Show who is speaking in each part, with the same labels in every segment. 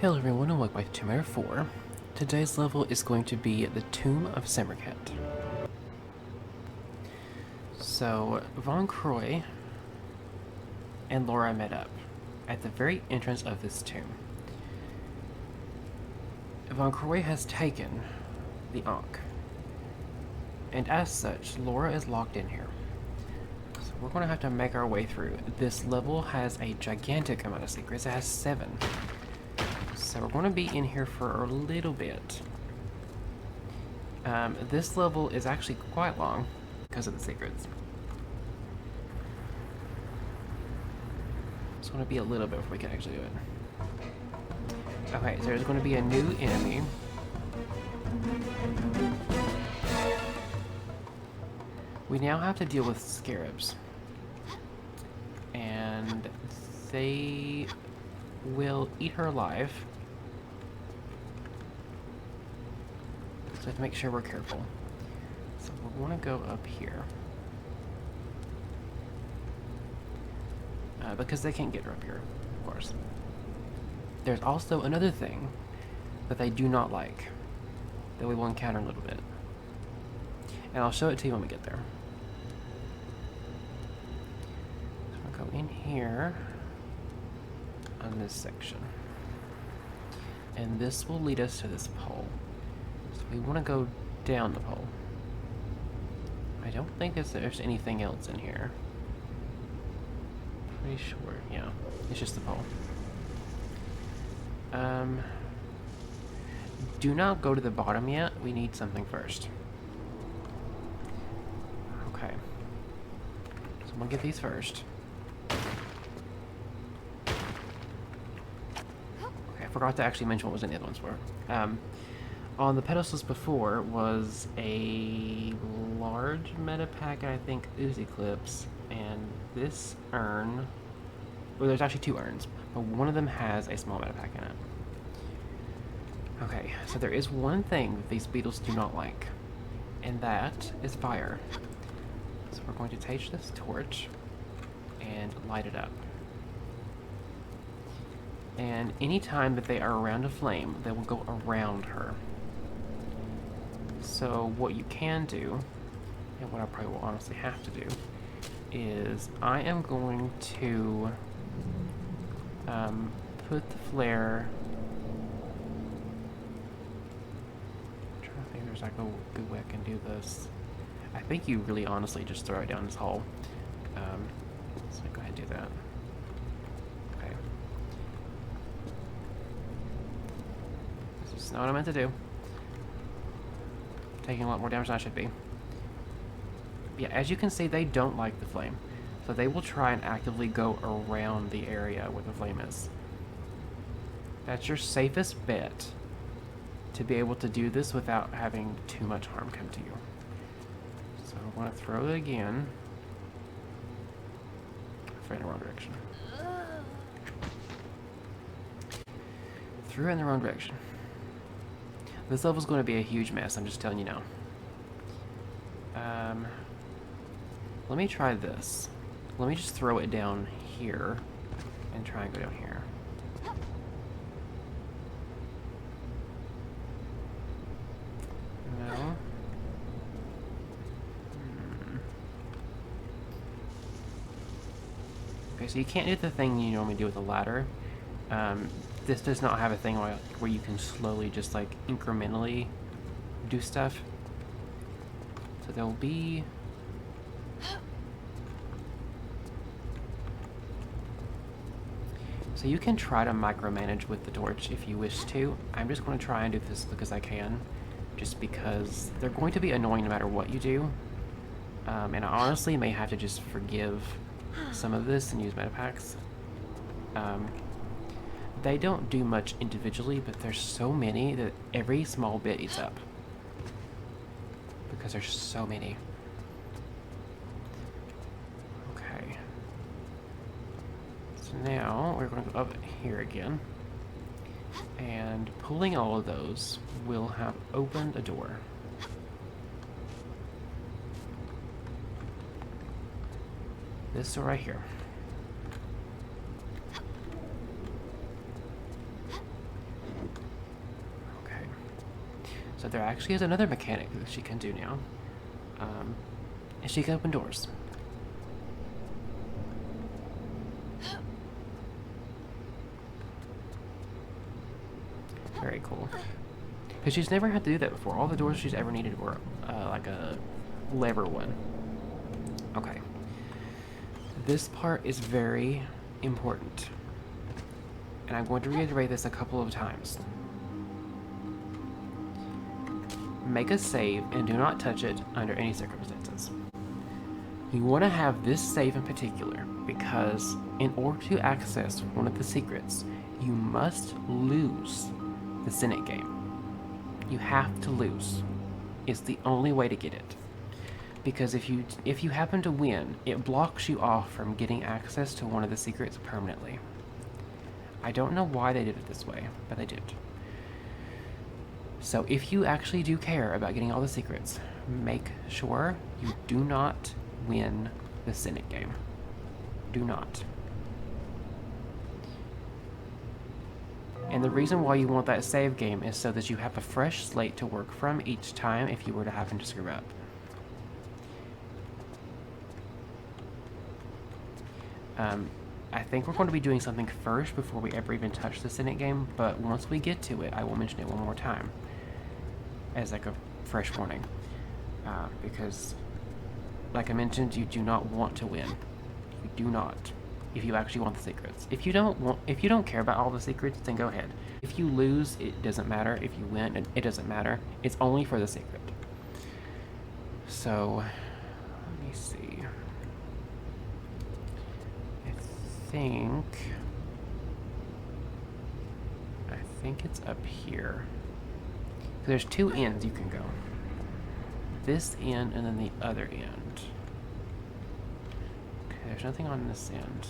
Speaker 1: Hello everyone and welcome back to Tomb 4. Today's level is going to be the Tomb of Semerkhet. So, Von Croy and Laura met up at the very entrance of this tomb. Von Croy has taken the Ankh, and as such, Laura is locked in here. So we're going to have to make our way through. This level has a gigantic amount of secrets. It has 7. So we're going to be in here for a little bit. This level is actually quite long because of the secrets. It's going to be a little bit before we can actually do it. Okay, so there's going to be a new enemy. We now have to deal with scarabs. And they will eat her alive. So we have to make sure we're careful. So we want to go up here. Because they can't get her up here, of course. There's also another thing that they do not like that we will encounter in a little bit. And I'll show it to you when we get there. So we'll go in here on this section. And this will lead us to this pole. So we want to go down the pole. I don't think there's anything else in here. Pretty sure, yeah. It's just the pole. Do not go to the bottom yet. We need something first. Okay. So I'm gonna get these first. I forgot to actually mention what was in the other ones were. On the pedestals before was a large meta packet, I think, Uzi clips, and this urn. Well, there's actually 2 urns, but one of them has a small meta pack in it. Okay, so there is one thing that these beetles do not like, and that is fire. So we're going to take this torch and light it up. And anytime that they are around a flame, they will go around her. So what you can do, and what I probably will honestly have to do, is I am going to put the flare. I'm trying to think there's like a good way I can do this. I think you really honestly just throw it down this hole. So go ahead and do that. Okay. This is not what I meant to do. Taking a lot more damage than I should be. Yeah, as you can see, they don't like the flame. So they will try and actively go around the area where the flame is. That's your safest bet to be able to do this without having too much harm come to you. So I want to throw it again. Throw it in the wrong direction. Threw it in the wrong direction. This level's going to be a huge mess, I'm just telling you now. Let me try this. Let me just throw it down here and try and go down here. No. Okay, so you can't do the thing you normally do with a ladder. This does not have a thing where you can slowly just like incrementally do stuff. So there'll be... So you can try to micromanage with the torch if you wish to. I'm just going to try and do this because I can. Just because they're going to be annoying no matter what you do. And I honestly may have to just forgive some of this and use meta packs. They don't do much individually, but there's so many that every small bit eats up. Because there's so many. Okay. So now we're going to go up here again. And pulling all of those will have opened a door. This door right here. So there actually is another mechanic that she can do now. And she can open doors. Very cool. Because she's never had to do that before. All the doors she's ever needed were like a lever one. Okay. This part is very important. And I'm going to reiterate this a couple of times. Make a save and do not touch it under any circumstances. You want to have this save in particular because in order to access one of the secrets, you must lose the Senate game. You have to lose. It's the only way to get it. Because if you happen to win, it blocks you off from getting access to one of the secrets permanently. I don't know why they did it this way, but they did. So if you actually do care about getting all the secrets, make sure you do not win the Senate game. Do not. And the reason why you want that save game is so that you have a fresh slate to work from each time if you were to happen to screw up. I think we're going to be doing something first before we ever even touch the Senate game, but once we get to it, I will mention it one more time as like a fresh warning. Because, like I mentioned, you do not want to win. You do not. If you actually want the secrets. If you don't care about all the secrets, then go ahead. If you lose, it doesn't matter. If you win, it doesn't matter. It's only for the secret. So, let me see. I think it's up here. There's two ends you can go. This end and then the other end. Okay, there's nothing on this end.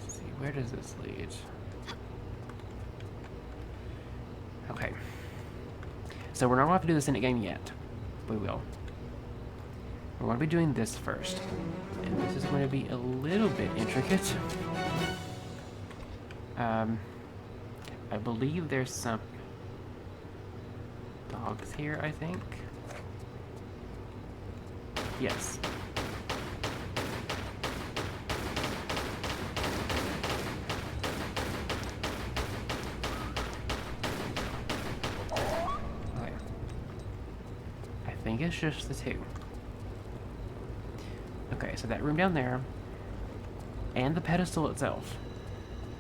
Speaker 1: Let's see, where does this lead? Okay. So we're not going to have to do this in a game yet. We will. We're going to be doing this first. And this is going to be a little bit intricate. I believe there's some dogs here, I think. Yes. Okay. I think it's just the two. Okay, so that room down there and the pedestal itself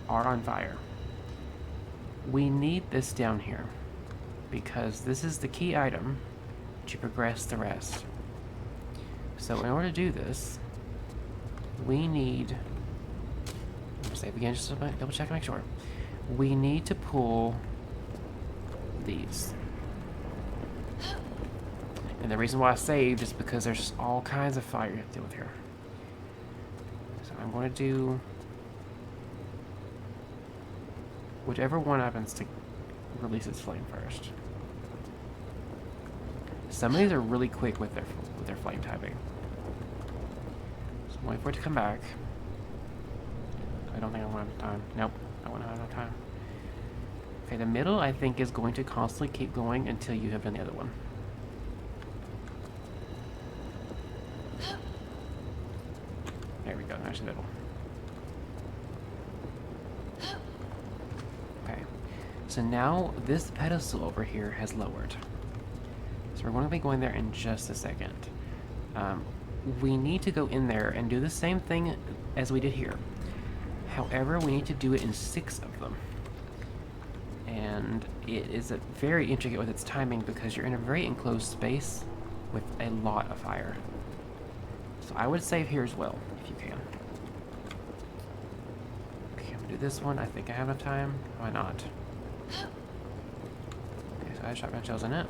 Speaker 1: are on fire. We need this down here because this is the key item to progress the rest. So in order to do this, we need, save again just to double check and make sure. We need to pull these. And the reason why I saved is because there's all kinds of fire you have to deal with here. So I'm going to do whichever one happens to release its flame first. Some of these are really quick with their flame typing. So I'm waiting for it to come back. I don't think I'm going to have time. Nope, I won't have enough time. Okay, the middle I think is going to constantly keep going until you have done the other one. There we go, there's the middle. Okay, so now this pedestal over here has lowered. So we're going to be going there in just a second. We need to go in there and do the same thing as we did here. However, we need to do it in 6 of them. And it is very intricate with its timing because you're in a very enclosed space with a lot of fire. So I would save here as well, if you can. Okay, I'm gonna do this one. I think I have enough time. Why not? Okay, so I have shotgun shells in it.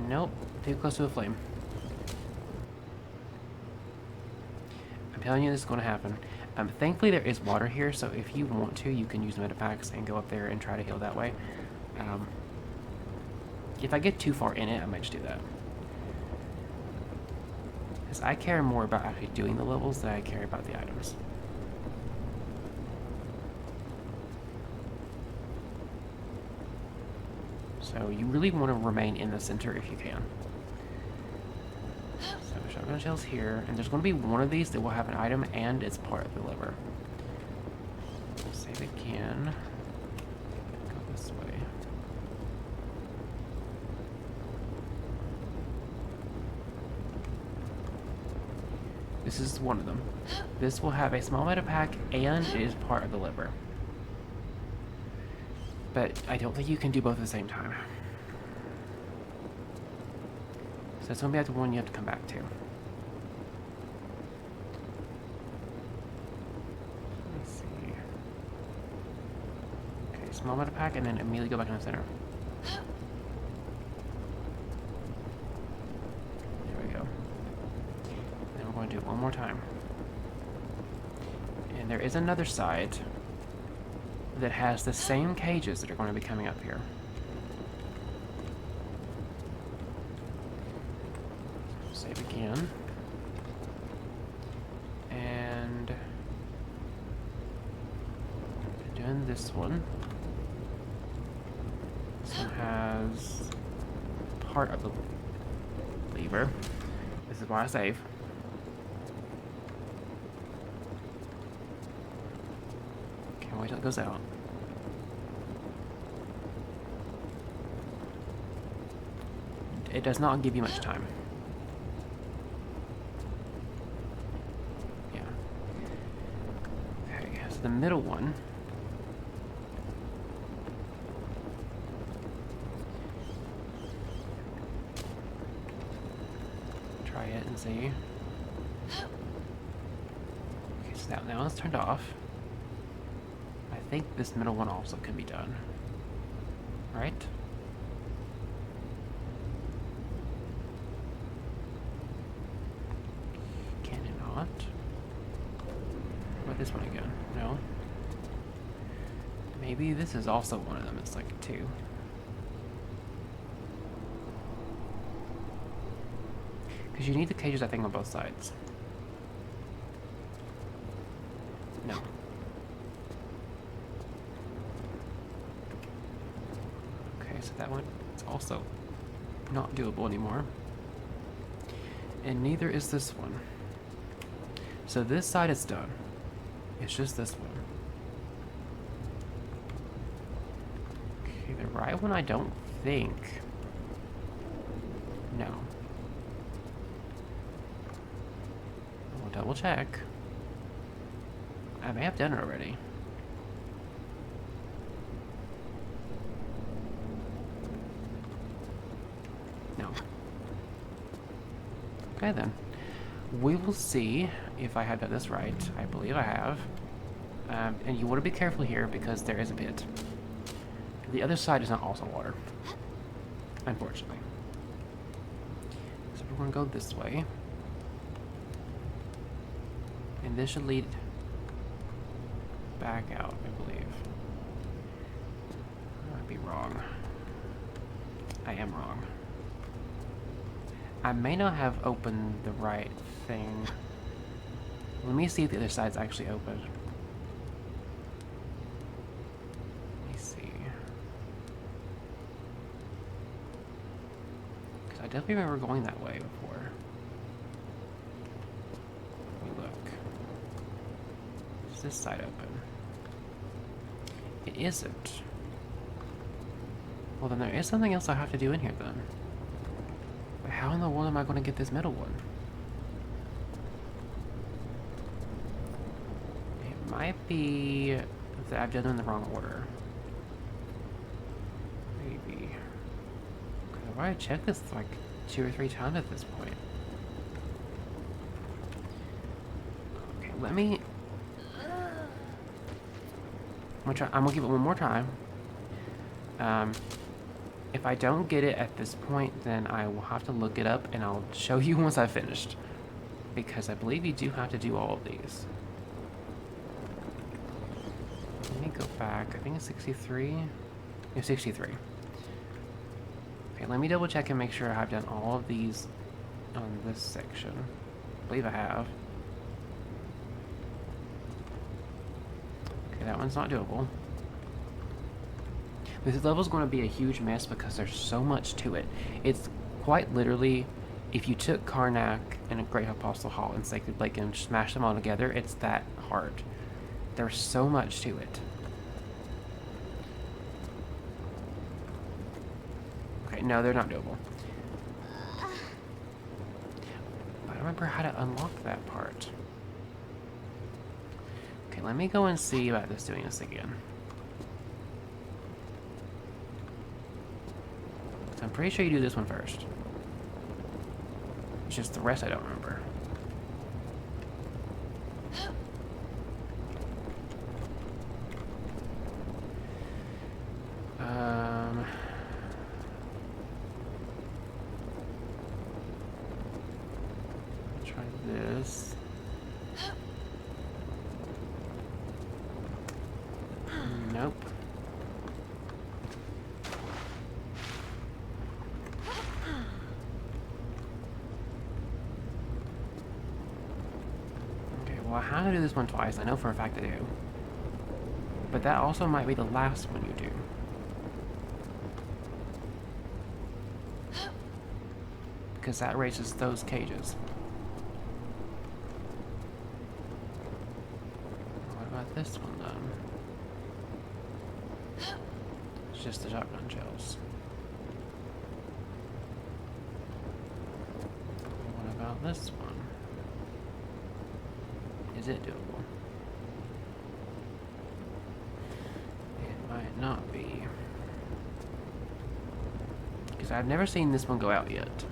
Speaker 1: Nope, too close to a flame. I'm telling you this is going to happen. Thankfully there is water here, so if you want to, you can use medipacks and go up there and try to heal that way. If I get too far in it, I might just do that. Because I care more about actually doing the levels than I care about the items. So you really want to remain in the center if you can. So shotgun shells here, and there's going to be one of these that will have an item and it's part of the lever. Save again. Go this way. This is one of them. This will have a small meta pack and it is part of the liver. But I don't think you can do both at the same time. So it's going to be the one you have to come back to. Let's see. Okay, small meta pack and then immediately go back in the center. Do it one more time. And there is another side that has the same cages that are going to be coming up here. Save again. And doing this one. This one has part of the lever. This is why I save. Wait till it goes out. It does not give you much time. Yeah. Okay, so the middle one. Try it and see. Okay, so that now it's turned off. I think this middle one also can be done. Right? Can it not? What about this one again? No? Maybe this is also one of them. It's like two. Because you need the cages, I think, on both sides. No. So that one is also not doable anymore. And neither is this one. So this side is done. It's just this one. Okay, the right one I don't think. No. We'll double check. I may have done it already. Okay then, we will see if I have done this right. I believe I have. And you want to be careful here because there is a pit. The other side is not also water, unfortunately. So we're going to go this way. And this should lead back out, I believe. I might be wrong. I am wrong. I may not have opened the right thing. Let me see if the other side's actually open. Let me see. Because I definitely remember going that way before. Let me look. Is this side open? It isn't. Well, then there is something else I have to do in here then. How in the world am I going to get this middle one? It might be that I've done it in the wrong order. Maybe. I've already checked this like 2 or 3 times at this point. Okay, let me... I'm gonna give it one more time. If I don't get it at this point, then I will have to look it up and I'll show you once I've finished. Because I believe you do have to do all of these. Let me go back. I think it's 63. Yeah, 63. Okay, let me double check and make sure I've done all of these on this section. I believe I have. Okay, that one's not doable. This level's going to be a huge mess because there's so much to it. It's quite literally, if you took Karnak and a Great Apostle Hall and Sacred Lake and smashed them all together, it's that hard. There's so much to it. Okay, no, they're not doable. I don't remember how to unlock that part. Okay, let me go and see about this doing this again. So I'm pretty sure you do this one first. It's just the rest I don't remember. Try this. Nope. Okay, well, I have to do this one twice. I know for a fact I do. But that also might be the last one you do. Because that raises those cages. What about this one, then? It's just the shotgun shells. What about this one? Is it doable? It might not be. Because I've never seen this one go out yet.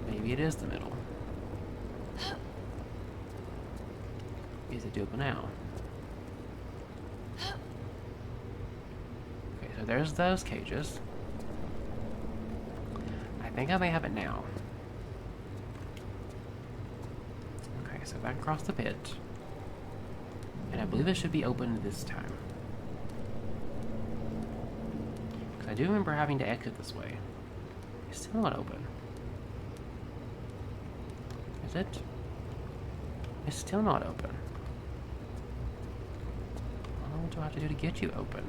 Speaker 1: Maybe it is the middle. Is it doable now? Okay, so there's those cages. I think I may have it now. Okay, so back across the pit. And I believe it should be open this time. Because I do remember having to exit this way. It's still not open. Is it? It's still not open. What do I have to do to get you open?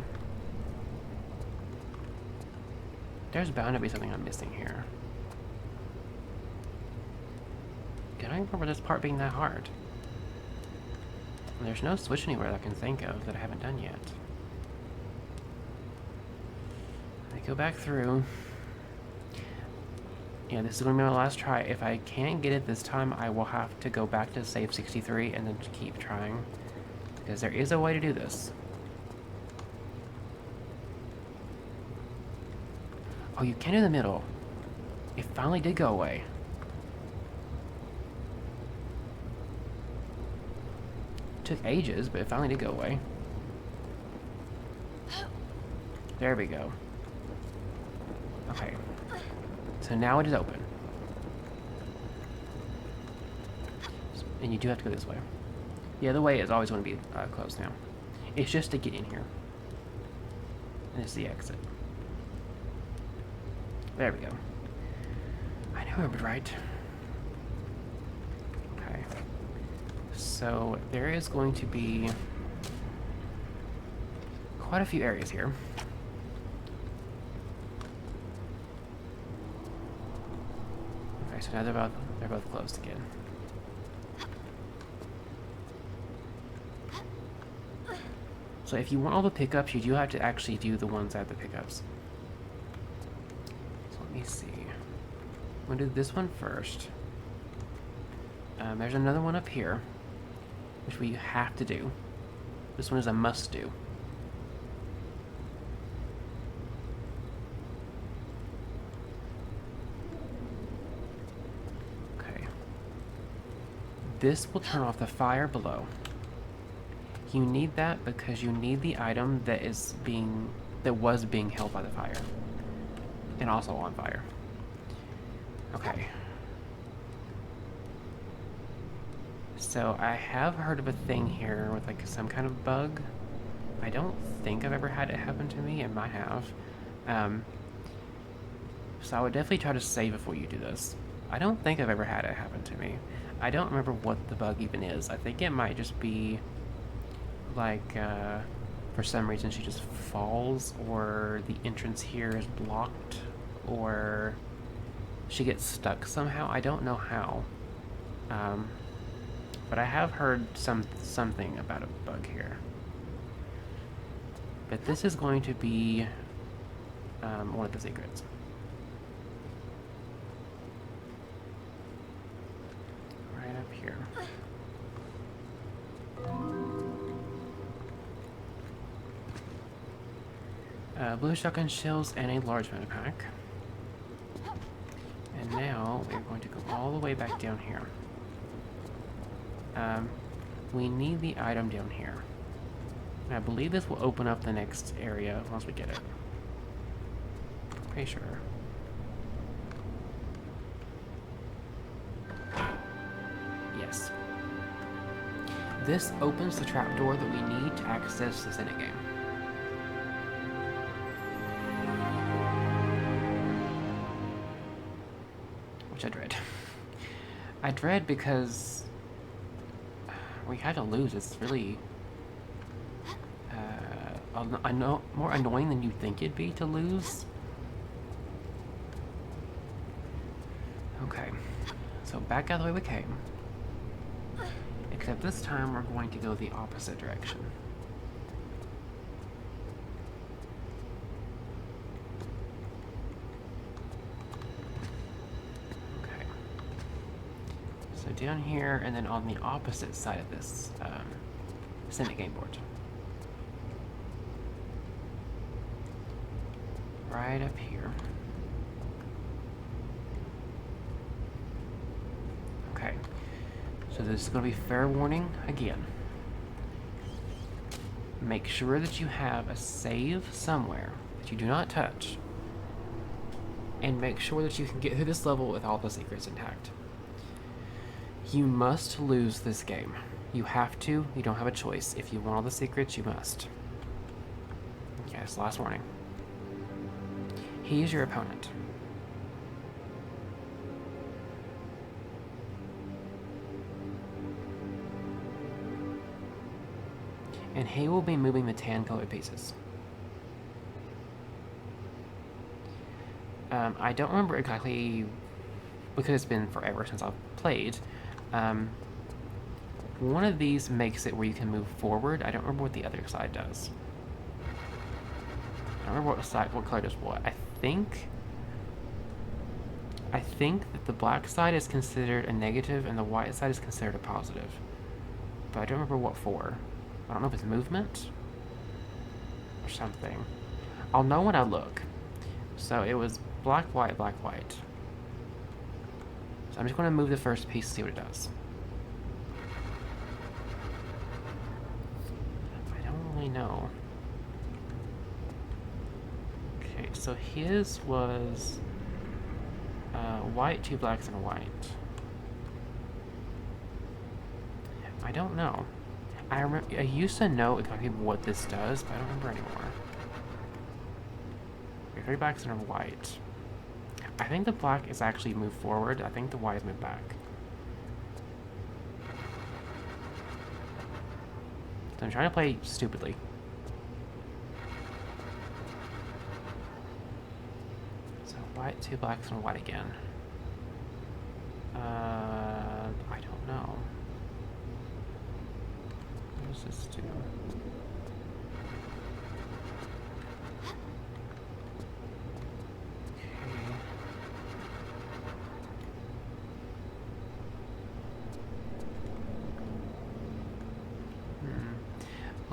Speaker 1: There's bound to be something I'm missing here. I don't remember this part being that hard. And there's no switch anywhere that I can think of that I haven't done yet. I go back through. Yeah, this is going to be my last try. If I can't get it this time, I will have to go back to save 63 and then keep trying. Because there is a way to do this. Oh, you can do the middle. It finally did go away. Took ages, but it finally did go away. There we go. Okay. So now it is open. And you do have to go this way. The other way is always going to be closed now. It's just to get in here. And it's the exit. There we go. I knew I remembered right. Okay. So there is going to be quite a few areas here. Okay, so now they're both closed again. So if you want all the pickups, you do have to actually do the ones at the pickups. So let me see. I'm gonna do this one first. There's another one up here, which we have to do. This one is a must do. Okay. This will turn off the fire below. You need that because you need the item that was being held by the fire. And also on fire. Okay. So I have heard of a thing here with like some kind of bug. I don't think I've ever had it happen to me. It might have. So I would definitely try to save before you do this. I don't think I've ever had it happen to me. I don't remember what the bug even is. I think it might just be like for some reason she just falls, or the entrance here is blocked, or she gets stuck somehow. I don't know how. But I have heard something about a bug here. But this is going to be one of the secrets. Right up here. Blue shotgun shells and a large meta pack. And now we're going to go all the way back down here. We need the item down here. And I believe this will open up the next area once we get it. Okay, sure. Yes. This opens the trapdoor that we need to access the Senate game. Which I dread. I dread because we had to lose. It's really I know more annoying than you think it'd be to lose. Okay, so back out the way we came. Except this time we're going to go the opposite direction. Okay. So down here, and then on the opposite side of this Senate game board. Right up here. Okay. So this is going to be fair warning again. Make sure that you have a save somewhere that you do not touch. And make sure that you can get through this level with all the secrets intact. You must lose this game. You have to. You don't have a choice. If you want all the secrets, you must. Yes, last warning. He is your opponent. And he will be moving the tan-colored pieces. I don't remember exactly, because it's been forever since I've played. One of these makes it where you can move forward. I don't remember what the other side does. I don't remember what color does what. I think that the black side is considered a negative and the white side is considered a positive. But I don't remember what for. I don't know if it's movement or something. I'll know when I look. So it was black, white, black, white. So I'm just going to move the first piece to see what it does. I don't really know. Okay, so his was white, two blacks, and a white. I don't know. I used to know exactly what this does, but I don't remember anymore. Okay, 3 blacks and a white. I think the black is actually moved forward. I think the white is moved back. So I'm trying to play stupidly. So white, 2 blacks, and a white again. I don't know. What does this do?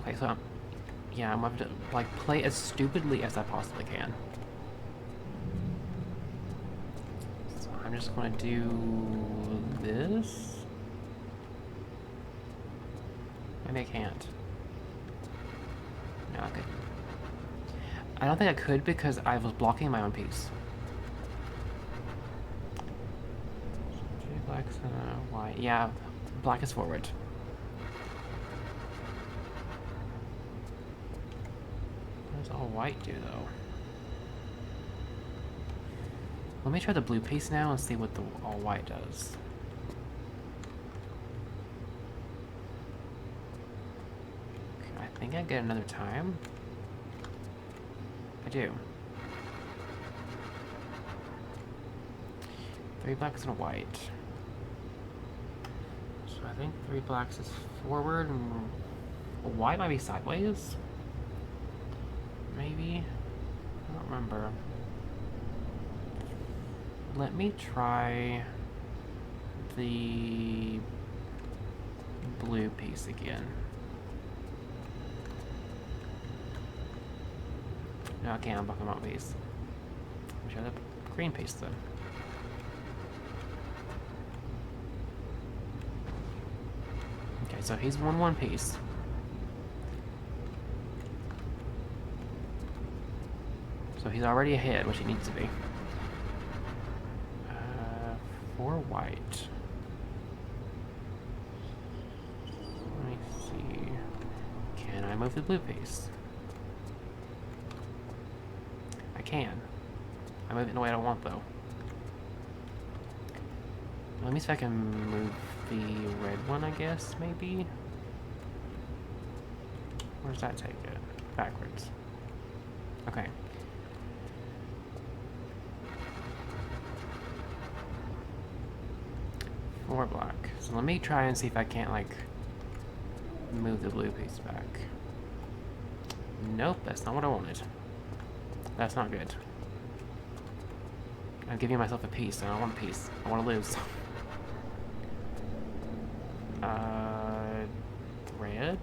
Speaker 1: Okay, so yeah, I'm going to like play as stupidly as I possibly can. So I'm just going to do this. Maybe I can't. No, I couldn't. I don't think I could because I was blocking my own piece. 2 blacks and a white. Yeah, black is forward. What does all white do, though? Let me try the blue piece now and see what the all white does. Okay, I think I get another time. I do. 3 blacks and a white. So I think 3 blacks is forward and a white might be sideways. Maybe? I don't remember. Let me try the blue piece again. No, I can't unbuckle my piece. Let me try the green piece then. Okay, so he's won 1 piece. So he's already ahead, which he needs to be. 4 white. Let me see. Can I move the blue piece? I can. I move it in the way I don't want, though. Let me see if I can move the red one, I guess, maybe? Where does that take it? Backwards. Okay. More black. So let me try and see if I can't, like, move the blue piece back. Nope, that's not what I wanted. That's not good. I'm giving myself a piece, and I don't want a piece. I want to lose. Red?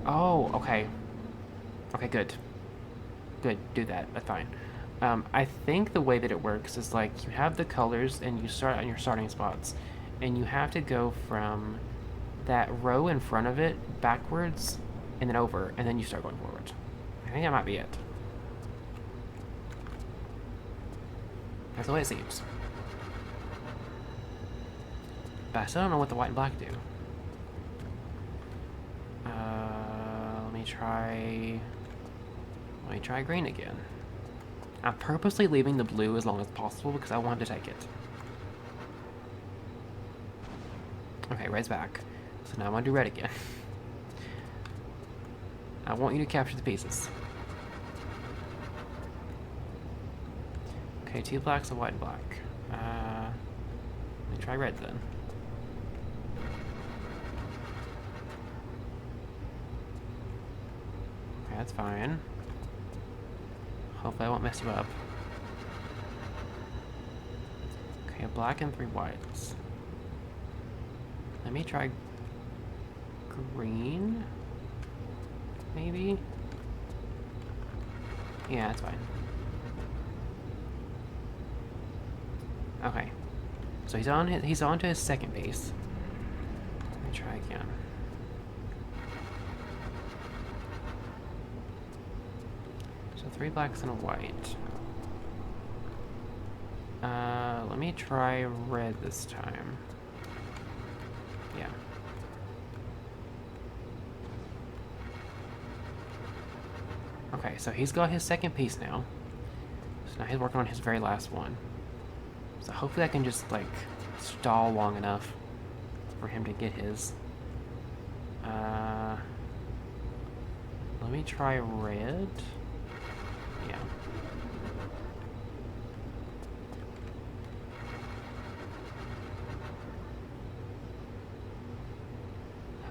Speaker 1: Oh, okay. Okay, good. Good, do that. That's fine. I think the way that it works is like you have the colors and you start on your starting spots, and you have to go from that row in front of it backwards and then over, and then you start going forward. I think that might be it. That's the way it seems. But I still don't know what the white and black do. Let me try green again. I'm purposely leaving the blue as long as possible because I wanted to take it. Okay, red's back. So now I'm gonna do red again. I want you to capture the pieces. Okay, 2 blacks, a white and black. Let me try red then. Okay, that's fine. Hopefully I won't mess you up. Okay, a black and 3 whites. Let me try green, maybe? Yeah, that's fine. Okay, so he's on to his second base. Let me try again. So 3 blacks and a white. Let me try red this time. Yeah. Okay, so he's got his second piece now. So now he's working on his very last one. So hopefully I can just, like, stall long enough for him to get his. Let me try red. Yeah.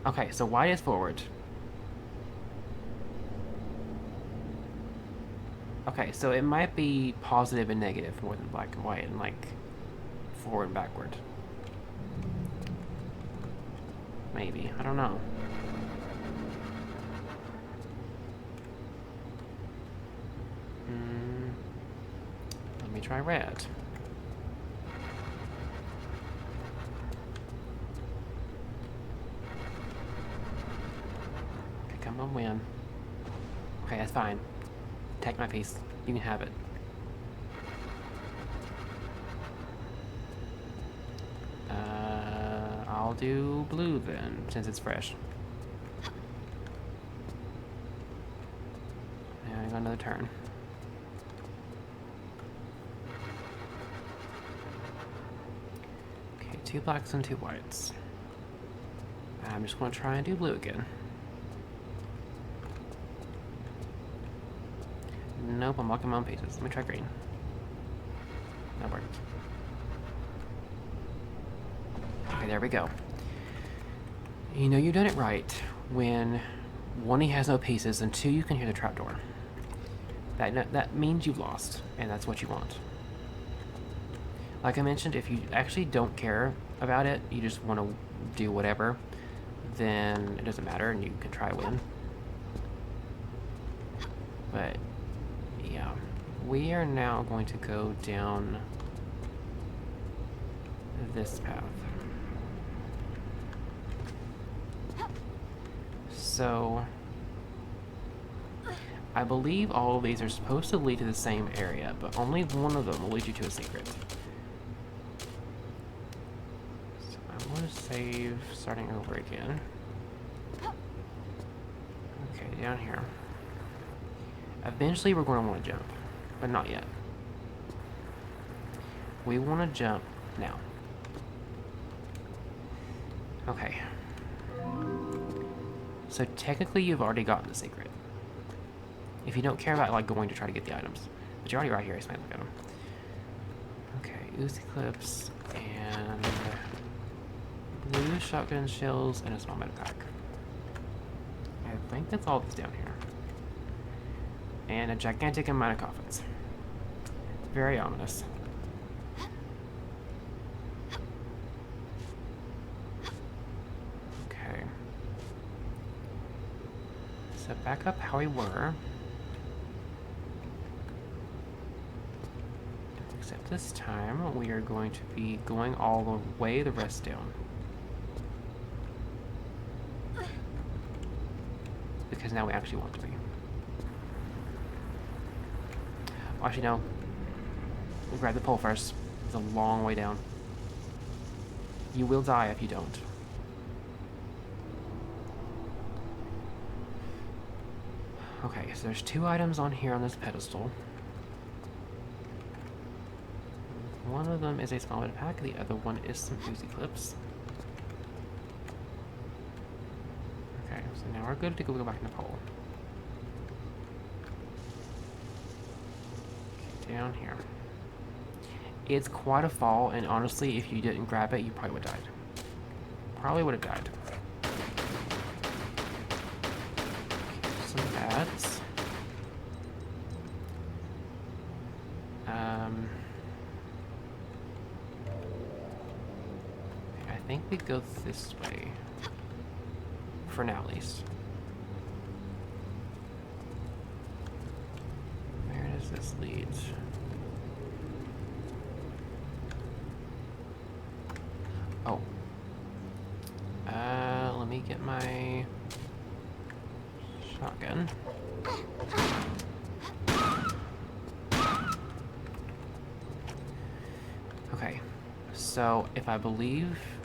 Speaker 1: Okay, so white is forward. Okay, so it might be positive and negative more than black and white, and like forward and backward. Maybe, I don't know. Let me try red. Okay, come on, win. Okay, that's fine. Take my piece. You can have it. I'll do blue then, since it's fresh. another turn. Okay, 2 blacks and 2 whites. I'm just going to try and do blue again. Nope, I'm locking my own pieces. Let me try green. That worked. Okay, there we go. You know you've done it right when 1, he has no pieces, and 2, you can hear the trapdoor. That means you've lost, and that's what you want. Like I mentioned, if you actually don't care about it, you just want to do whatever, then it doesn't matter, and you can try to win. But, yeah. We are now going to go down this path. So, I believe all of these are supposed to lead to the same area, but only one of them will lead you to a secret. So I want to save starting over again. Okay, down here. Eventually we're going to want to jump, but not yet. We want to jump now. Okay. So technically you've already gotten the secret. If you don't care about like going to try to get the items. But you're already right here, so I look at them. Okay, Uzi clips and blue shotgun shells and a small med pack. I think that's all that's down here. And a gigantic amount of coffins. Very ominous. Okay. So back up how we were. Except this time we are going to be going all the way the rest down. Because now we actually want to be. Actually, no. We'll grab the pole first. It's a long way down. You will die if you don't. Okay, so there's 2 items on here on this pedestal. One of them is a small med pack, the other one is some Uzi clips. Okay, so now we're good to go back in the pole. Down here. It's quite a fall, and honestly, if you didn't grab it, you probably would have died. Probably would have died. Some bats. I think we go this way. For now, at least. Where does this lead? Oh. Let me get my shotgun. Okay. So, if I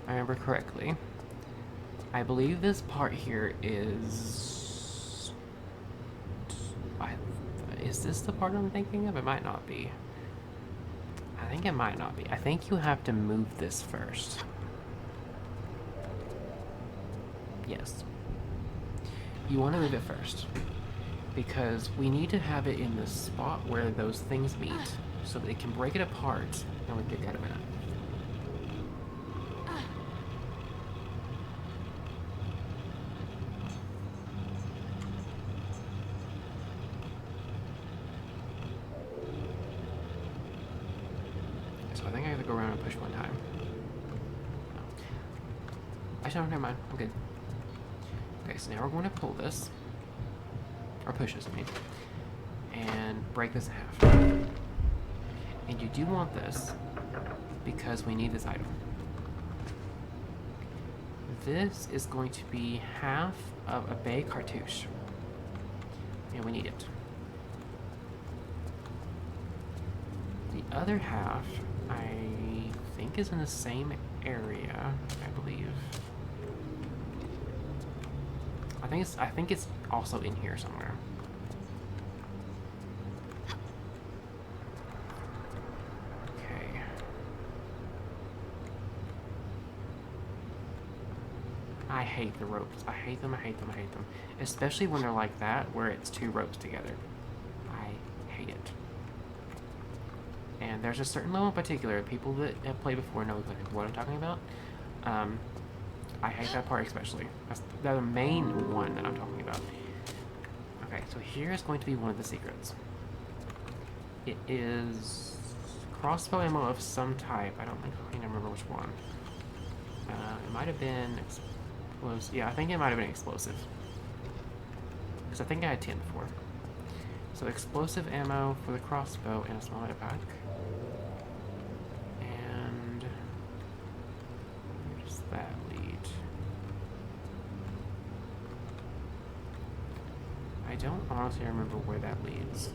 Speaker 1: remember correctly, I believe this part here is... Is this the part I'm thinking of? It might not be. I think it might not be. I think you have to move this first. Yes. You want to move it first. Because we need to have it in the spot where those things meet. So that it can break it apart and we can get them in. So I think I have to go around and push one time. No. Actually, no, never mind. I'm good. Okay, so now we're going to pull this. Or push this, I mean. And break this in half. And you do want this because we need this item. This is going to be half of a bay cartouche. And we need it. The other half, I think, is in the same area, I believe. I think it's also in here somewhere. I hate the ropes. I hate them, I hate them, I hate them. Especially when they're like that, where it's 2 ropes together. I hate it. And there's a certain level in particular, people that have played before know exactly what I'm talking about. I hate that part especially. That's the main one that I'm talking about. Okay, so here is going to be one of the secrets. It is crossbow ammo of some type. I can't remember which one. It might have been explosive. Yeah, I think it might have been explosive. Because I think I had 10 before. So explosive ammo for the crossbow and a small pack. And where does that lead? I don't honestly remember where that leads.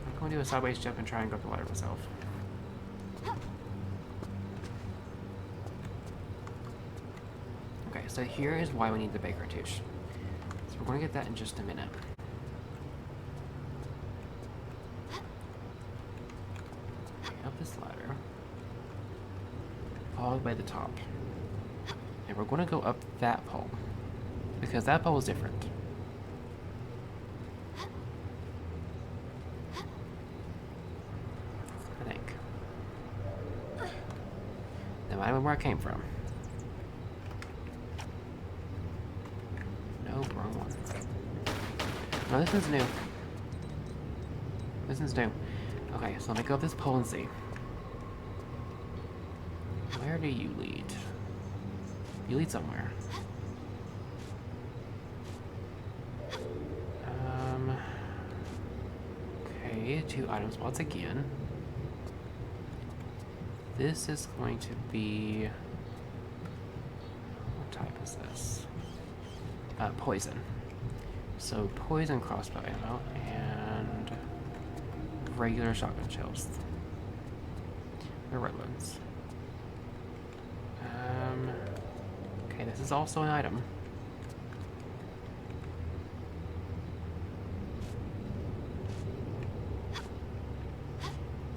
Speaker 1: I'm going to do a sideways jump and try and go up the ladder myself. Okay, so here is why we need the bay cartouche. So we're going to get that in just a minute. Okay, up this ladder. All the way to the top. And we're going to go up that pole. Because that pole is different. I think. That might have been where I came from. No, wrong one. No, this one's new. This one's new. Okay, so let me go up this pole and see. Where do you lead? You lead somewhere. Okay, 2 item spots again. This is going to be... what type is this? Poison. So poison crossbow ammo and regular shotgun shells. The red ones. Okay, this is also an item.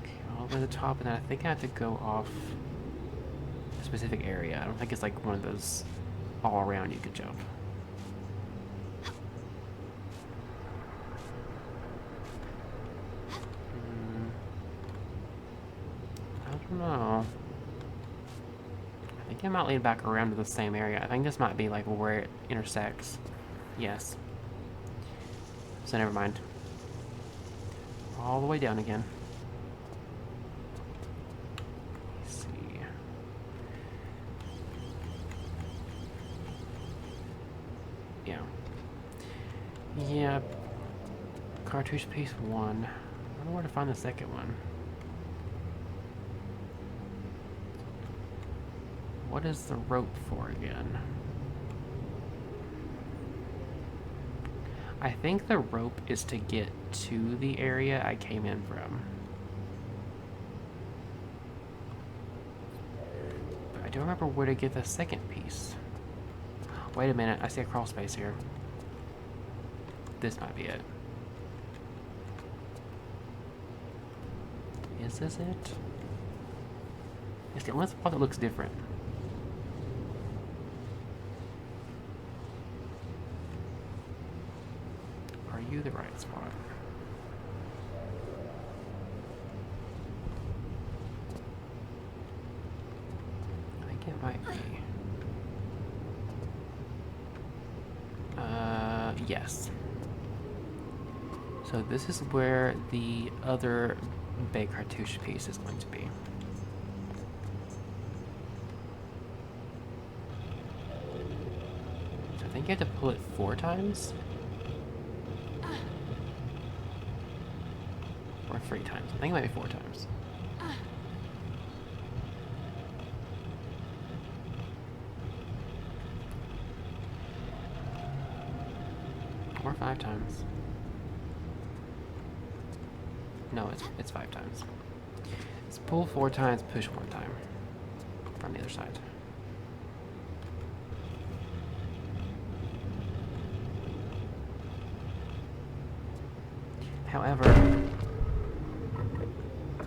Speaker 1: Okay, all the way to the top, and then I think I have to go off a specific area. I don't think it's like one of those all around you could jump. I don't know. I think it might lead back around to the same area. I think this might be like where it intersects. Yes. So never mind. All the way down again. Let's see. Yeah. Yeah. Cartouche piece 1. I don't know where to find the second one. What is the rope for again? I think the rope is to get to the area I came in from. But I don't remember where to get the second piece. Wait a minute, I see a crawl space here. This might be it. Is this it? It's the only spot that looks different. Are you the right spot? I think it might be. Yes. So this is where the other bay cartouche piece is going to be. So I think you have to pull it 4 times. Or 3 times. I think it might be 4 times. Or 5 times. No, it's 5 times. It's pull 4 times, push 1 time. From the other side. However,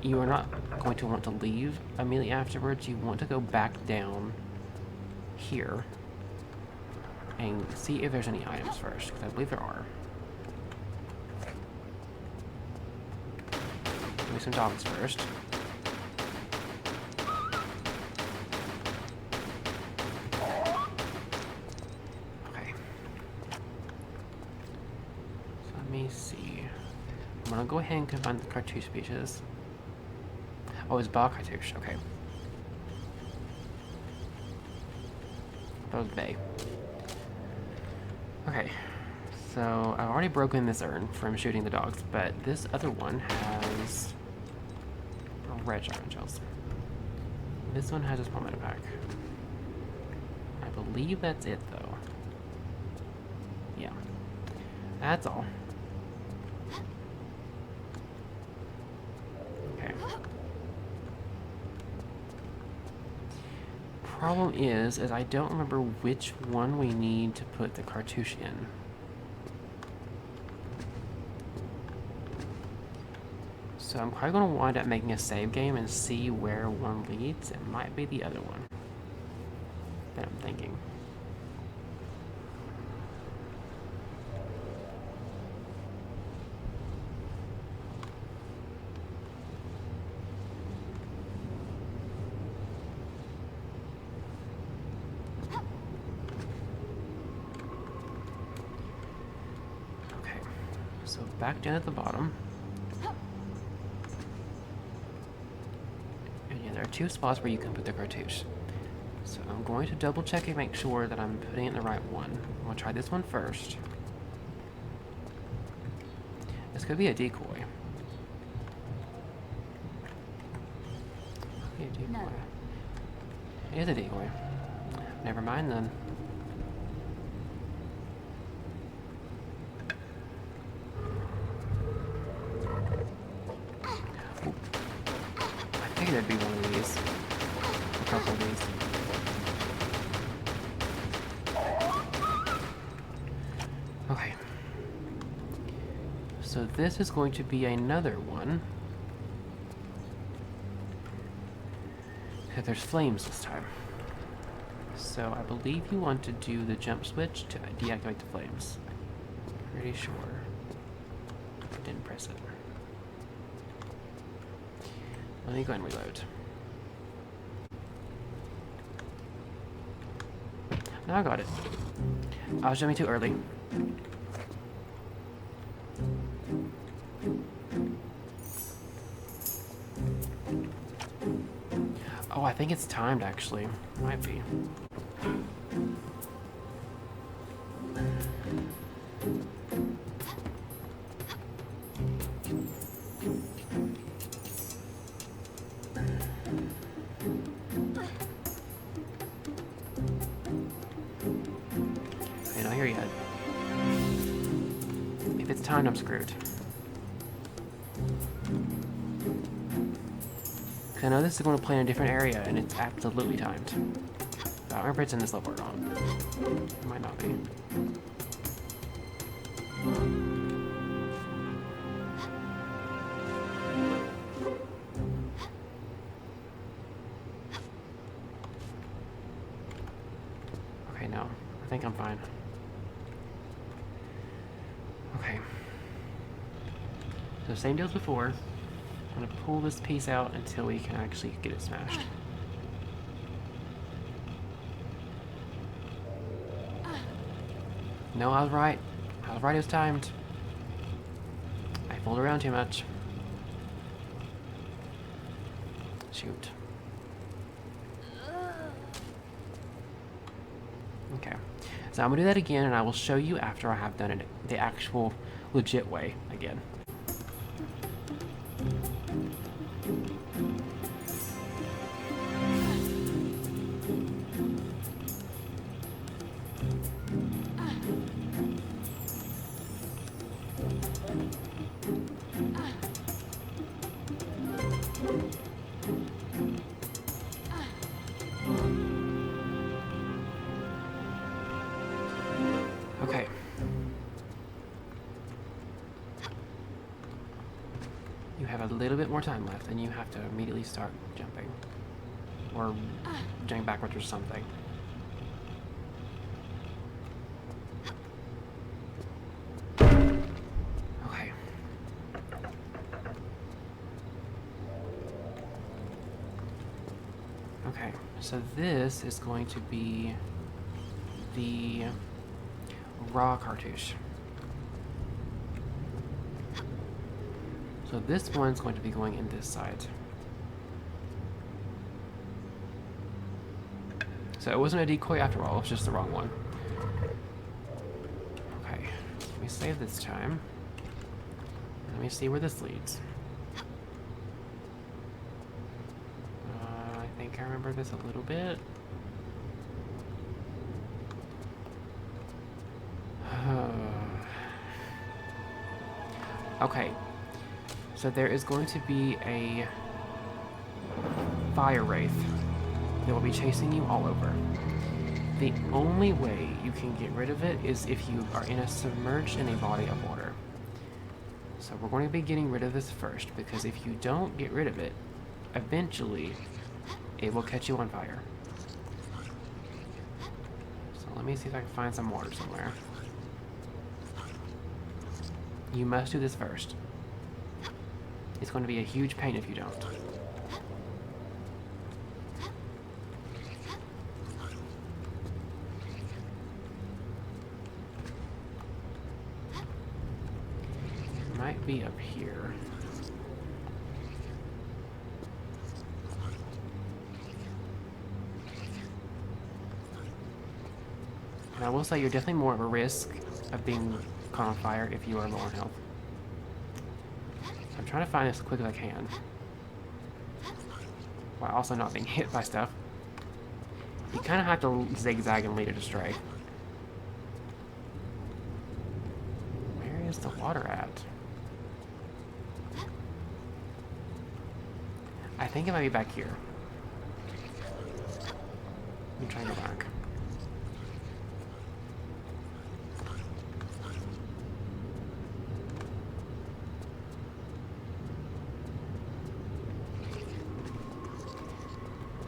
Speaker 1: you are not going to want to leave immediately afterwards. You want to go back down here and see if there's any items first, because I believe there are. Give me some dogs first. Okay. So let me see. I'm gonna go ahead and combine the cartouche speeches. Oh, it's ball cartouche. Okay. That was bay. Okay. So I've already broken this urn from shooting the dogs, but this other one has red shotgun shells. This one has a small medipack. I believe that's it, though. Yeah. That's all. Okay. Problem is I don't remember which one we need to put the cartouche in. So I'm probably going to wind up making a save game and see where one leads. It might be the other one that I'm thinking. Okay, so back down at the bottom. There are 2 spots where you can put the cartouche. So I'm going to double check and make sure that I'm putting it in the right one. I'm going to try this one first. This could be a decoy. Could be a decoy.
Speaker 2: No.
Speaker 1: It is a decoy. Never mind then. I figured there'd be one of these. A couple of these. Okay. So this is going to be another one. Okay, there's flames this time. So I believe you want to do the jump switch to deactivate the flames. Pretty sure. I didn't press it. Let me go ahead and reload. Now I got it. I was jumping too early. Oh, I think it's timed actually. Might be. Okay, not here yet. If it's timed, I'm screwed. I know this is going to play in a different area, and it's absolutely timed. I don't remember it's in this level or not. It might not be. Okay, no. I think I'm fine. Okay. So same deal as before. I'm gonna pull this piece out until we can actually get it smashed. No, I was right. I was right, it was timed. I fooled around too much. Shoot. Okay. So I'm gonna do that again, and I will show you after I have done it the actual legit way again. Okay. You have a little bit more time left, and you have to immediately start jumping. Or jumping backwards or something. Okay, so this is going to be the raw cartouche. So this one's going to be going in this side. So it wasn't a decoy after all, it was just the wrong one. Okay, let me save this time. Let me see where this leads. I think I remember this a little bit. Okay, so there is going to be a fire wraith that will be chasing you all over. The only way you can get rid of it is if you are submerged in a body of water. So we're going to be getting rid of this first, because if you don't get rid of it, eventually it will catch you on fire. So let me see if I can find some water somewhere. You must do this first. It's going to be a huge pain if you don't. It might be up here. And I will say you're definitely more of a risk of being caught on fire if you are low on health. I'm trying to find this as quick as I can, while also not being hit by stuff. You kind of have to zigzag and lead it astray. Where is the water at? I think it might be back here. Let me try and go back.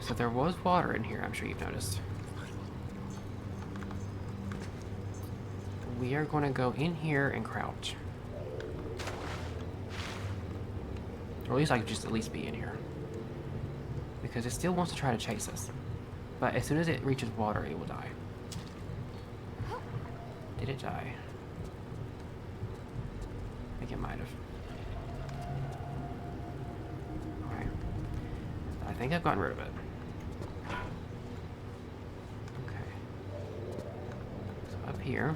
Speaker 1: So there was water in here, I'm sure you've noticed. We are going to go in here and crouch. Or at least I could just at least be in here. Because it still wants to try to chase us. But as soon as it reaches water, it will die. Did it die? I think it might have. Okay. I think I've gotten rid of it. Here,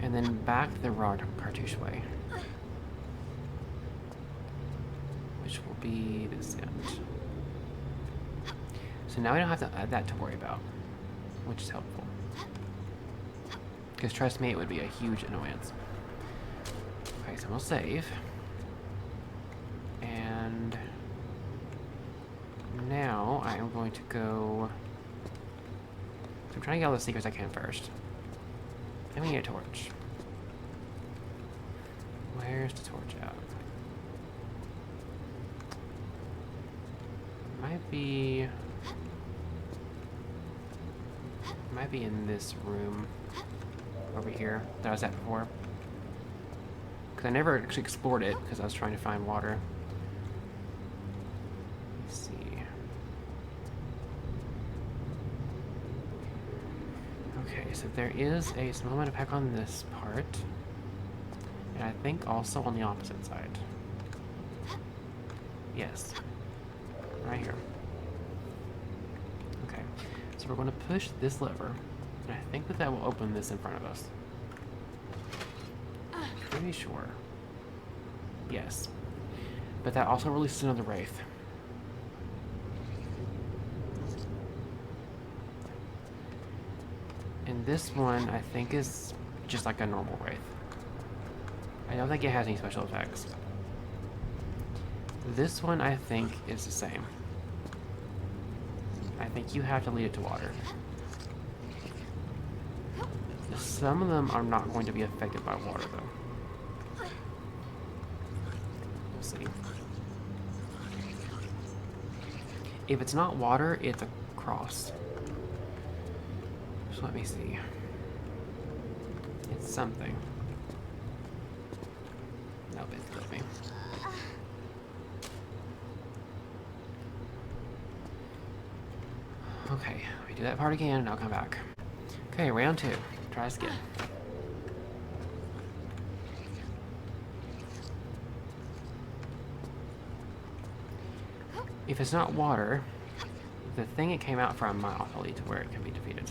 Speaker 1: and then back the raw cartouche way, which will be this end. So now we don't have that to worry about, which is helpful, because trust me, it would be a huge annoyance. Okay, so we'll save, and now I am going to go. I'm trying to get all the secrets I can first. Then we need a torch. Where's the torch at? Might be in this room over here that I was at before. Because I never actually explored it because I was trying to find water. Let's see. Okay, so there is a small amount of pack on this part, and I think also on the opposite side. Yes, right here. Okay, so we're going to push this lever, and I think that will open this in front of us. Pretty sure. Yes, but that also releases another wraith. And this one, I think, is just like a normal wraith. I don't think it has any special effects. This one, I think, is the same. I think you have to lead it to water. Some of them are not going to be affected by water, though. We'll see. If it's not water, it's a cross. So let me see. It's something. Nope, it's with me. Okay, let me do that part again and I'll come back. Okay, round 2. Try this again. If it's not water, the thing it came out from might also lead to where it can be defeated.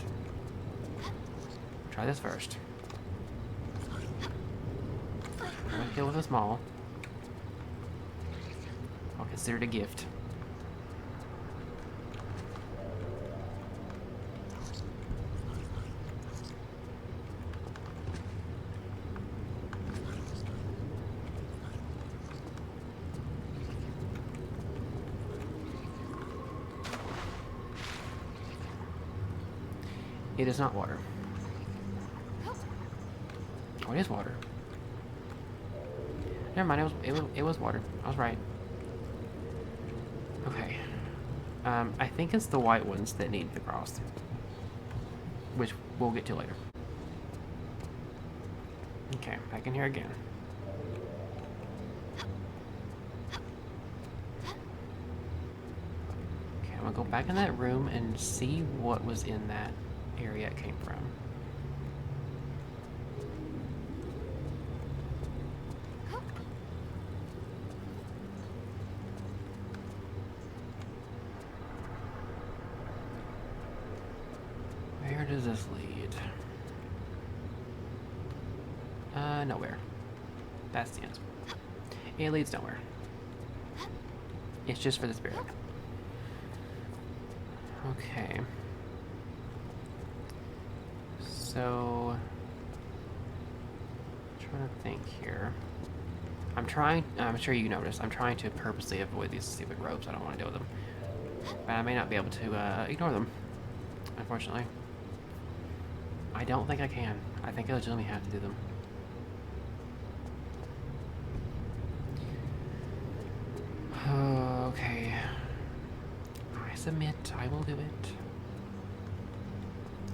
Speaker 1: Try this first. I'm gonna kill with a small. I'll consider it a gift. It is not water. Oh, it is water. Never mind, it was water. I was right. Okay. I think it's the white ones that need the cross. Which we'll get to later. Okay, back in here again. Okay, I'm gonna go back in that room and see what was in that area it came from. Where does this lead? Nowhere. That's the answer. It leads nowhere. It's just for the spirit. Okay. So, I'm trying to think here. I'm sure you noticed, I'm trying to purposely avoid these stupid ropes. I don't want to deal with them. But I may not be able to ignore them, unfortunately. I don't think I can. I think I legitimately have to do them. Okay. I submit. I will do it.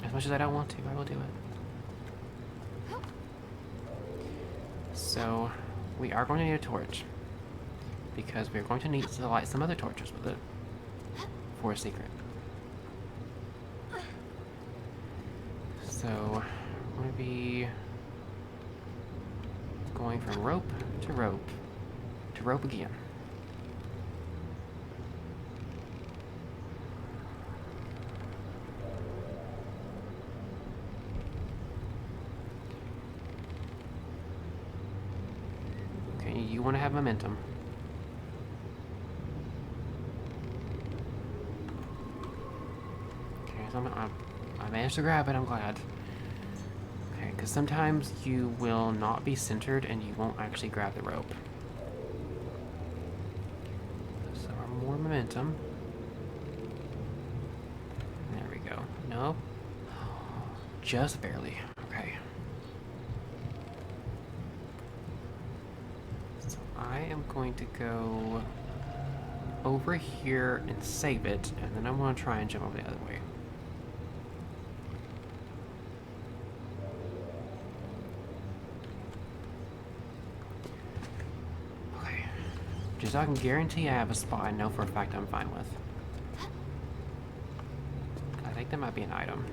Speaker 1: As much as I don't want to, I will do it. So, we are going to need a torch. Because we're going to need to light some other torches with it. For a secret. So, I'm going to be going from rope to rope to rope again. Okay, you want to have momentum. Okay, so I managed to grab it, I'm glad. Okay, because sometimes you will not be centered and you won't actually grab the rope. So more momentum. There we go. No. Just barely. Okay. So I am going to go over here and save it, and then I'm going to try and jump over the other way. Just so I can guarantee I have a spot I know for a fact I'm fine with. I think that might be an item.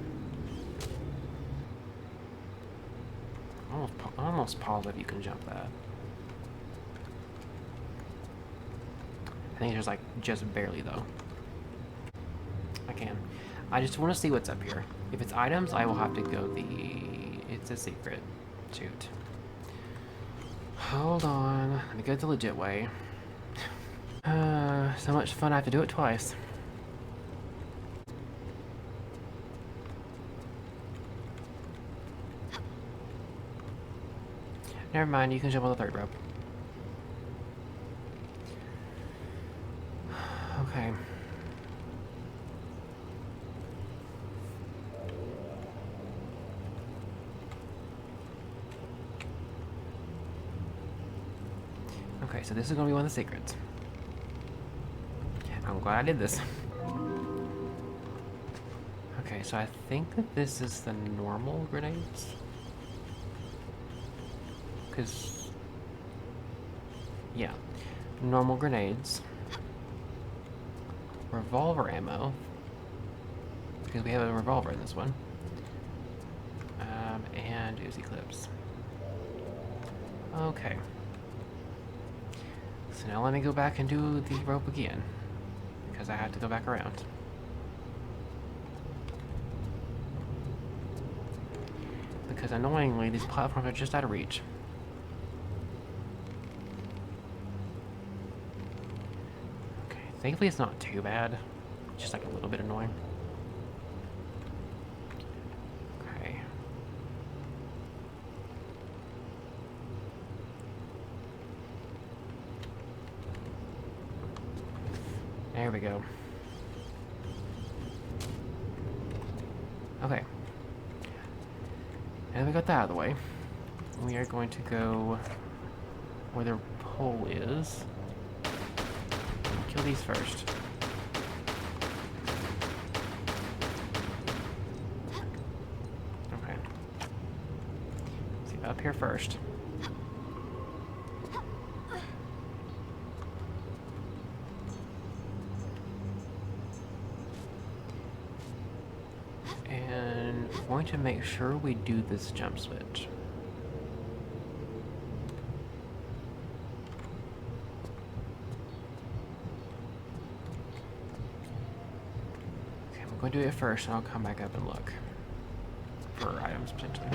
Speaker 1: Almost positive you can jump that. I think it's just barely though. I can. I just want to see what's up here. If it's items, I will have to go it's a secret. Shoot. Hold on. Let me go the legit way. So much fun I have to do it twice. Never mind, you can jump on the third rope. Okay. Okay, so this is going to be one of the secrets. I'm glad I did this. Okay, so I think that this is the normal grenades. Because, yeah, normal grenades, revolver ammo, because we have a revolver in this one. And Uzi clips. Okay. So now let me go back and do the rope again, because I have to go back around. Because annoyingly, these platforms are just out of reach. Okay, thankfully it's not too bad. Just like a little bit annoying. Okay. There we go. Okay. And we got that out of the way. We are going to go where the pole is. Kill these first. Okay. Let's see, up here first. And we're going to make sure we do this jump switch. Okay, I'm going to do it first, and I'll come back up and look for items potentially.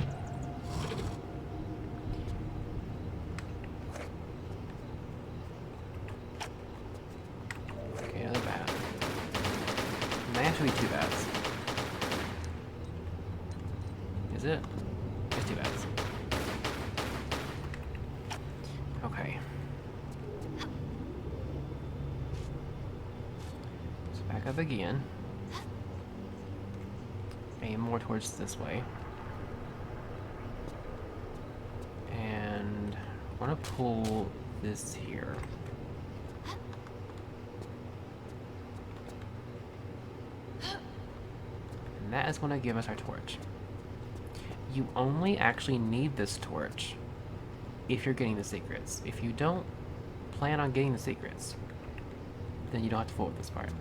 Speaker 1: Okay, another bat. May actually be 2 bats. Is it? It's 2 bats. Okay. So back up again. Aim more towards this way. And I want to pull this here. And that is going to give us our torch. You only actually need this torch if you're getting the secrets. If you don't plan on getting the secrets, then you don't have to fool with this part.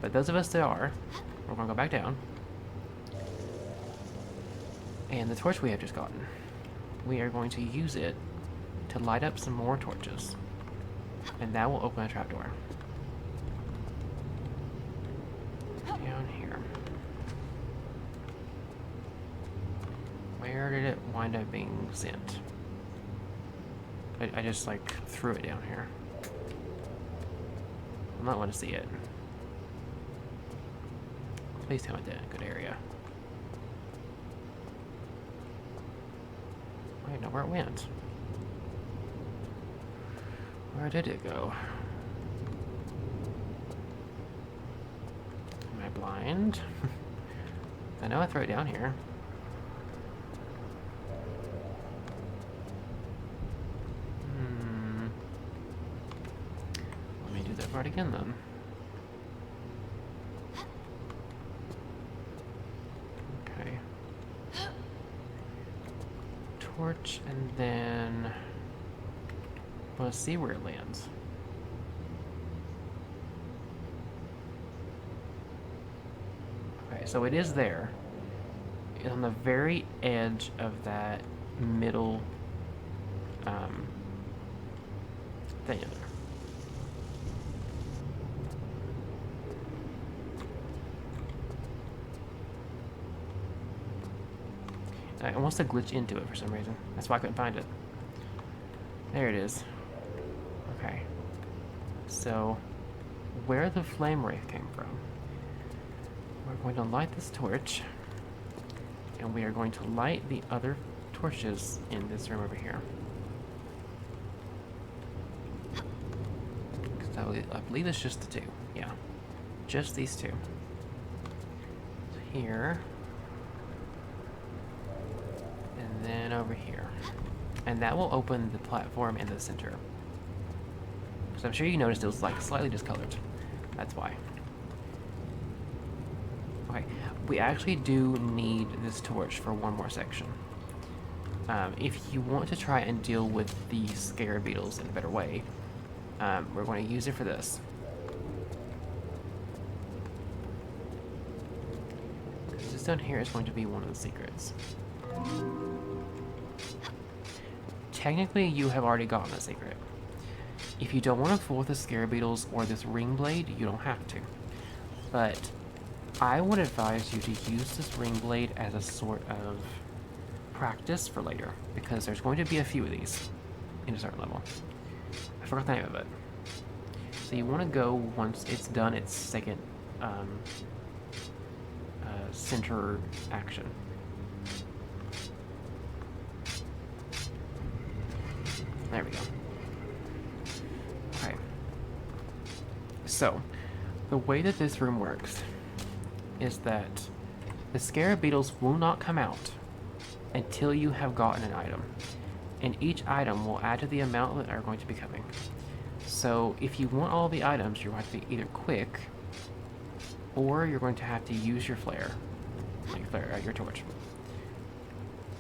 Speaker 1: But those of us that are, we're going to go back down. And the torch we have just gotten, we are going to use it to light up some more torches. And that will open a trapdoor. Down here. Where did it wind up being sent? I just like threw it down here. I might want to see it. Please tell me that good area. I don't know where it went. Where did it go? Am I blind? I know I threw it down here. Let me do that part again then. Okay. Torch, and then I want to see where it lands. Okay, so it is there. It's on the very edge of that middle thing in there. It wants to glitch into it for some reason. That's why I couldn't find it. There it is. Okay. So, where the flame wraith came from, we're going to light this torch, and we are going to light the other torches in this room over here. I believe it's just the 2. Yeah. Just these 2. So here. And then over here. And that will open the platform in the center. Because I'm sure you noticed it was like slightly discolored. That's why. Okay, we actually do need this torch for one more section. If you want to try and deal with the scare beetles in a better way, we're going to use it for this. this down here is going to be one of the secrets. Technically, you have already gotten a secret. If you don't want to fool with the scare beetles or this ring blade, you don't have to. But I would advise you to use this ring blade as a sort of practice for later, because there's going to be a few of these in a certain level. I forgot the name of it. So you want to go once it's done its second center action. There we go. Okay. So, the way that this room works is that the scarab beetles will not come out until you have gotten an item. And each item will add to the amount that are going to be coming. So, if you want all the items, you're going to have to be either quick, or you're going to have to use your flare. Your torch.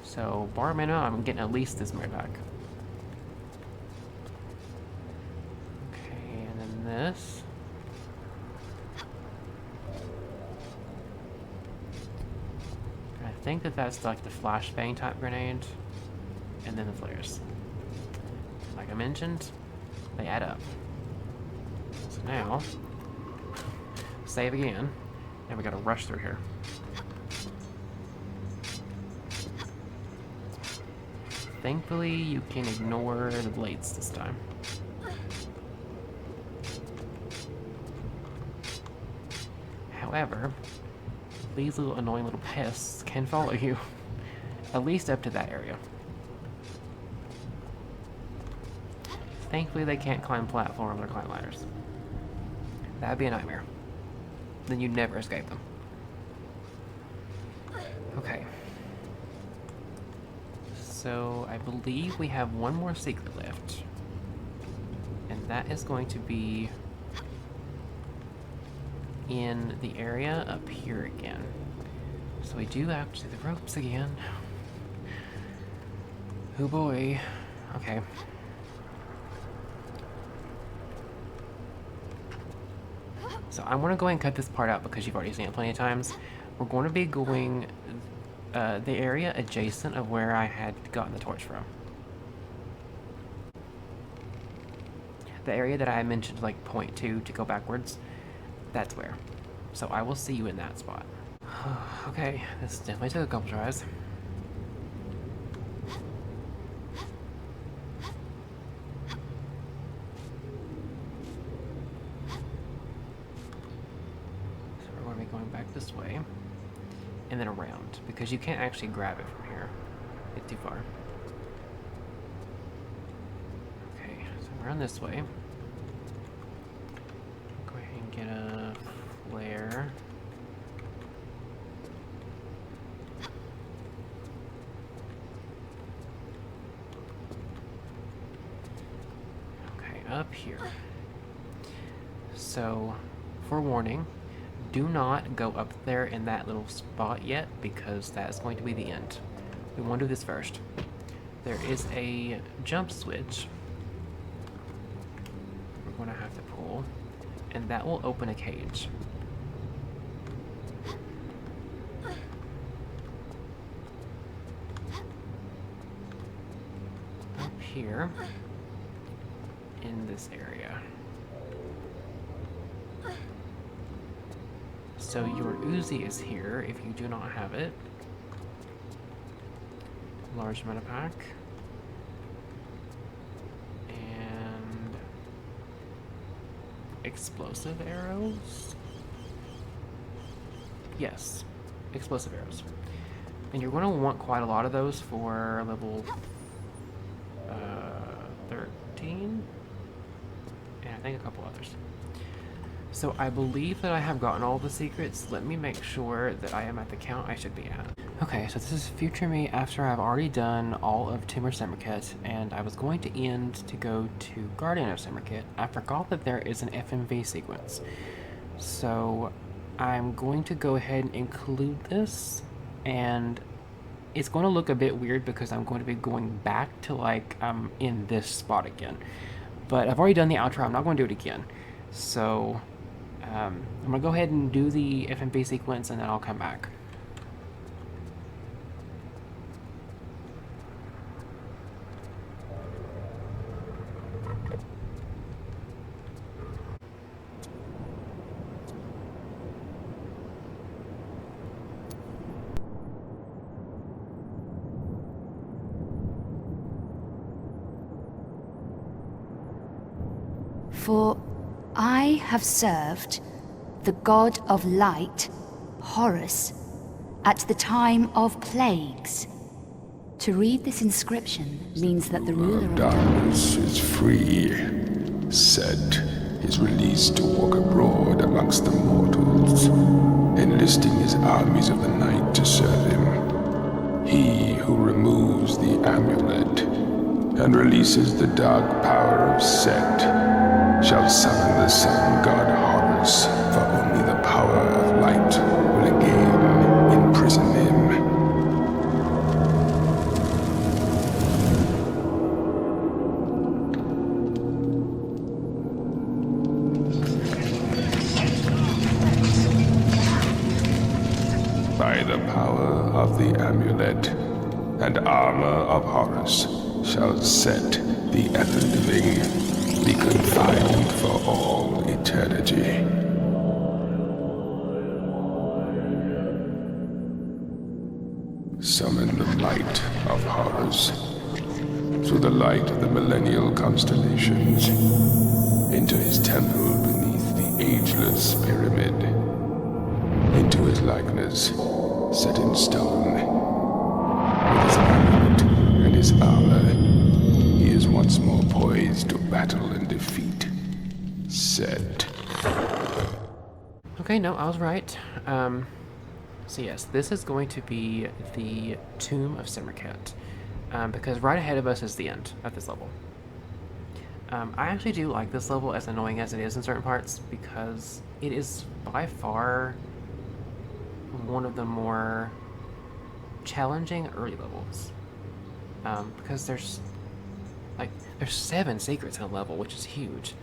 Speaker 1: So, bar mana, I'm getting at least this many back. Okay, and then this. I think that that's like the flashbang type grenade, and then the flares. Like I mentioned, they add up. So now, save again, and we gotta rush through here. Thankfully, you can ignore the blades this time. However, these little annoying little pests can follow you, at least up to that area. Thankfully, they can't climb platforms or climb ladders. That'd be a nightmare. Then you'd never escape them. Okay. So, I believe we have one more secret left. And that is going to be in the area up here again. So we do have to do the ropes again. Oh boy. Okay. So I'm going to go ahead and cut this part out because you've already seen it plenty of times. We're going to be going the area adjacent of where I had gotten the torch from. The area that I mentioned, like point 2 to go backwards, that's where. So I will see you in that spot. Okay, this definitely took a couple tries. So we're going to be going back this way. And then around, because you can't actually grab it from here. It's too far. Okay, so around this way. Go ahead and get a flare. Okay, up here. So, forewarning. Do not go up there in that little spot yet, because that is going to be the end. We want to do this first. There is a jump switch we're going to have to pull, and that will open a cage. Up here, in this area. So your Uzi is here if you do not have it. Large amount of pack. And explosive arrows? Yes, explosive arrows. And you're going to want quite a lot of those for level 13. And I think a couple others. So I believe that I have gotten all the secrets. Let me make sure that I am at the count I should be at. Okay, so this is future me after I've already done all of Timur Semerkhet, and I was going to end to go to Guardian of Semerkhet. I forgot that there is an FMV sequence. So I'm going to go ahead and include this, and it's going to look a bit weird because I'm going to be going back to like I'm in this spot again. But I've already done the outro, I'm not going to do it again. So I'm going to go ahead and do the FMV sequence and then I'll come back.
Speaker 2: For I have served the god of light, Horus, at the time of plagues. To read this inscription means that the ruler of
Speaker 3: darkness is free. Set is released to walk abroad amongst the mortals, enlisting his armies of the night to serve him. He who removes the amulet and releases the dark power of Set shall summon the sun god Horus, for only the power of light will again imprison him. By the power of the amulet and armor of Horus shall Set, the ever-living, be confined for all eternity. Summon the light of Horus through the light of the millennial constellations into his temple beneath the ageless pyramid, into his likeness set in stone. With his amulet and his armor, he is once more poised to battle and defeat Set.
Speaker 1: Okay, no, I was right. So yes, this is going to be the Tomb of Semerkhet, because right ahead of us is the end of this level. I actually do like this level, as annoying as it is in certain parts, because it is by far one of the more challenging early levels. Because there's 7 secrets in a level, which is huge.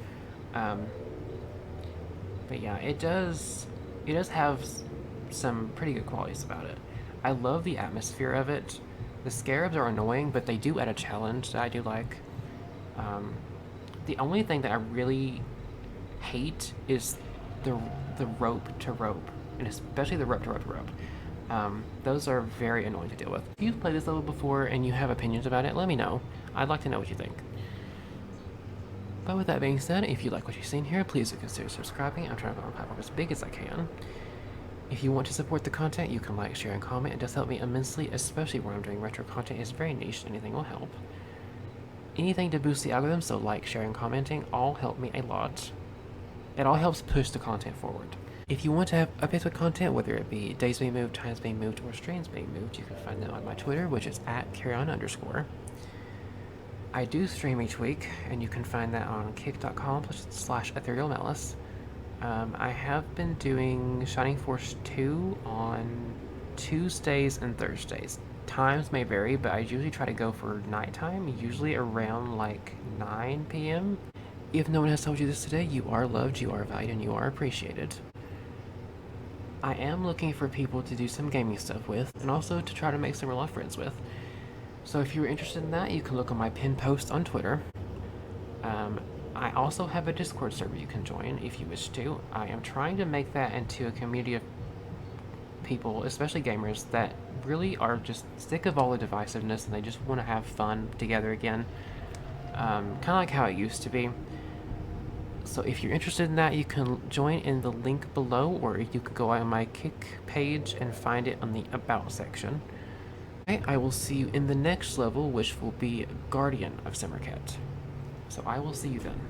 Speaker 1: But yeah, it does have some pretty good qualities about it. I love the atmosphere of it. The scarabs are annoying, but they do add a challenge that I do like. The only thing that I really hate is the rope to rope, and especially the rope to rope to rope. Those are very annoying to deal with. If you've played this level before and you have opinions about it, let me know. I'd like to know what you think. But with that being said, if you like what you've seen here, please consider subscribing. I'm trying to grow my platform as big as I can. If you want to support the content, you can like, share, and comment. It does help me immensely, especially when I'm doing retro content. It's very niche, anything will help. Anything to boost the algorithm, so like, sharing, commenting, all help me a lot. It all helps push the content forward. If you want to have updates with content, whether it be days being moved, times being moved, or streams being moved, you can find them on my Twitter, which is @Kyrion_. I do stream each week, and you can find that on kick.com/etherealmalice. I have been doing Shining Force 2 on Tuesdays and Thursdays. Times may vary, but I usually try to go for nighttime, usually around like 9 p.m. If no one has told you this today, you are loved, you are valued, and you are appreciated. I am looking for people to do some gaming stuff with, and also to try to make some real life friends with. So if you're interested in that, you can look on my pinned post on Twitter. I also have a Discord server you can join if you wish to. I am trying to make that into a community of people, especially gamers, that really are just sick of all the divisiveness and they just want to have fun together again. Kind of like how it used to be. So if you're interested in that, you can join in the link below, or you can go on my Kick page and find it on the About section. Okay, I will see you in the next level, which will be Guardian of Semerkhet. So I will see you then.